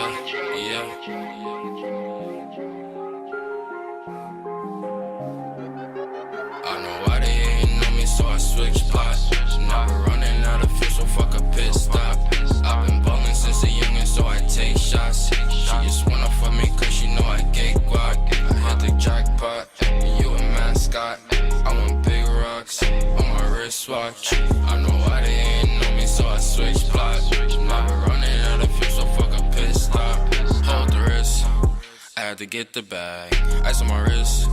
I know why they hating on me, so I switch spots. Never running out of fuel, so fuck a pit stop. I've been ballin' since a youngin', so I take shots. She just wanna fuck me cause she know I get guac. I hit the jackpot, and you a mascot. I want big rocks on my wristwatch. I know why they hating on me, so I switch spots. Never running out of fuel, so fuck a pit stop. Hold the wrist, I had to get the bag. Ice on my wrist,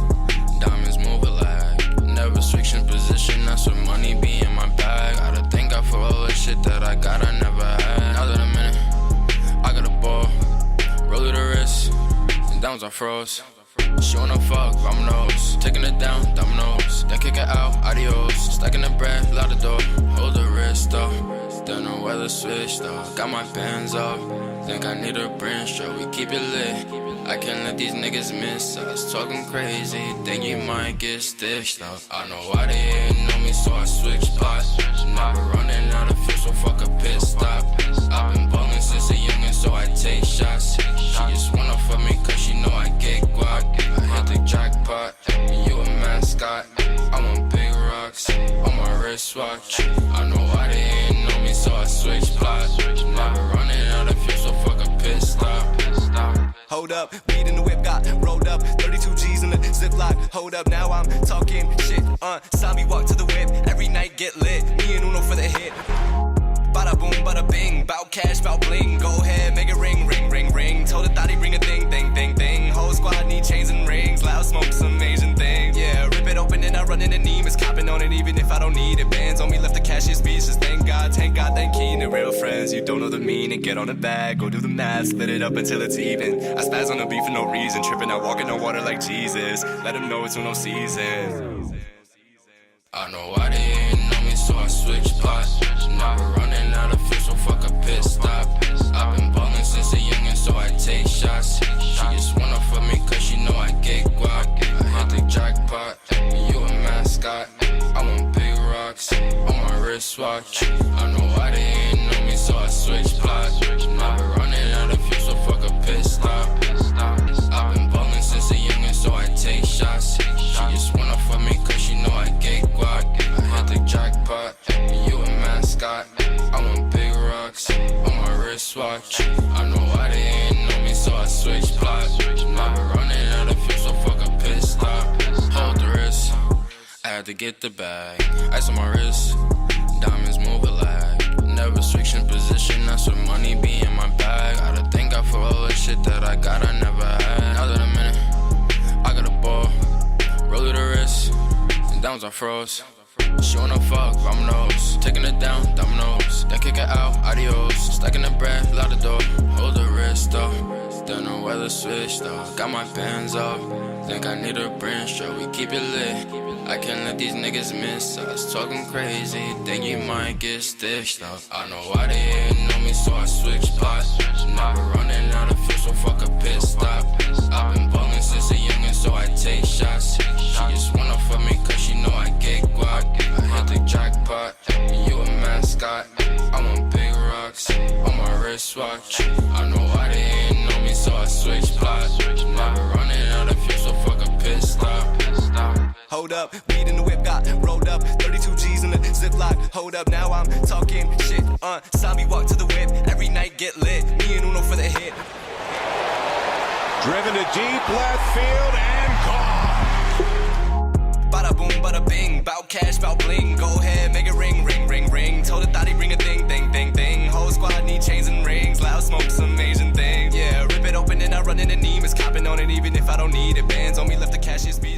diamonds move a lag. Never switching position, that's where money be in my bag. I gotta thank God for all the shit that I got, I never had. Now that I'm in it, I got a ball, roll to the wrist, and downs I froze. She wanna fuck, dominoes, taking it down, dominoes. Then kick it out, adios, stacking the bread, loud the door. Hold the wrist though, don't know where the switch though. Got my pants up, think I need a brain stroke. We keep it lit, I can't let these niggas miss us. Talking crazy, think you might get stitched up. I know why they hating on me, so I switch spots. Never running out of fuel, so fuck a pit stop. I've been ballin' since a youngin', so I take shots. She just wanna fuck me cause she know I get guac. I hit the jackpot, and you a mascot. I want big rocks on my wristwatch. I know why they hating on me, so I switch spots. Never running out of fuel, so fuck a pit stop. Hold up, weed in the whip, got rolled up, 32 G's in the ziplock. Hold up, now I'm talking shit. Saw me walk to the whip, every night get lit. Me and Uno for the hit. Bada boom, bada bing, bout cash, bout bling. Go ahead, make it ring, ring, ring, ring. Told the thought he bring a thing, thing, thing, thing. Whole squad need chains and rings, loud smoke, some Asian things. Yeah, rip it open and I run in the Emax, copping on it even if I don't need it. Bands on me, left the cashier speeches. Thank God, thank Keen. The real friends, you don't know the meaning. Get on the bag, go do the math, split it up until it's even. I spaz on the beat for no reason, tripping out, walking on water like Jesus. Let them know it's no season. I know why they hating on me, so I switch spots. Never running out of fuel, so fuck a pit stop. I've been ballin' since a youngin', so I take shots. She just wanna fuck me cause she know I get guac. I hit the jackpot, and you a mascot. I want big rocks on my wristwatch. I know why they hating on me, so I switch spots. Never running out of fuel, so fuck a pit stop. I've been ballin' since a youngin', so I take shots. She just wanna fuck me cause she know I get guac. I hit the jackpot, and you a mascot. I want big rocks on my wristwatch. I know why they hating on me, so I switch spots. Never running out of fuel, so fuck a pit stop. Hold the wrist, I had to get the bag. Ice on my wrist, diamonds move a lag. Never switching position, that's where money be in my bag. I gotta thank God for all the shit that I got, I never had. Now that I'm in it, I got a ball, roll to the wrist, and downs I froze. She wanna fuck, dominoes, taking it down, dominoes. Then kick it out, adios, stacking the bread, loud the door. Hold the wrist though, don't know where the switch though. Got my pants up, think I need a brain stroke. We keep it lit, I can't let these niggas miss us. Talking crazy, think you might get stitched up. I know why they hating on me, so I switch spots. Never running out of fuel, so fuck a pit stop. I've been ballin' since a youngin', so I take shots. She just wanna fuck me cause she know I get guac. I hit the jackpot, and you a mascot. I want big rocks on my wristwatch. I know why they hating on me, so I switch spots. Never running out of fuel, so fuck a pit stop. Hold up, weed in the whip, got rolled up, 32 G's in the ziplock. Hold up, now I'm talking shit. Saw me walk to the whip, every night get lit. Me and Uno for the hit. Driven to deep left field and gone. Bada boom, bada bing, bout cash, bout bling. Go ahead, make it ring, ring, ring, ring. Told the thought he bring a thing, thing, thing, thing. Whole squad need chains and rings, loud smoke, some Asian things. Yeah, rip it open and I run in the Emax, copping on it even if I don't need it. Bands on me, left the cashier speed.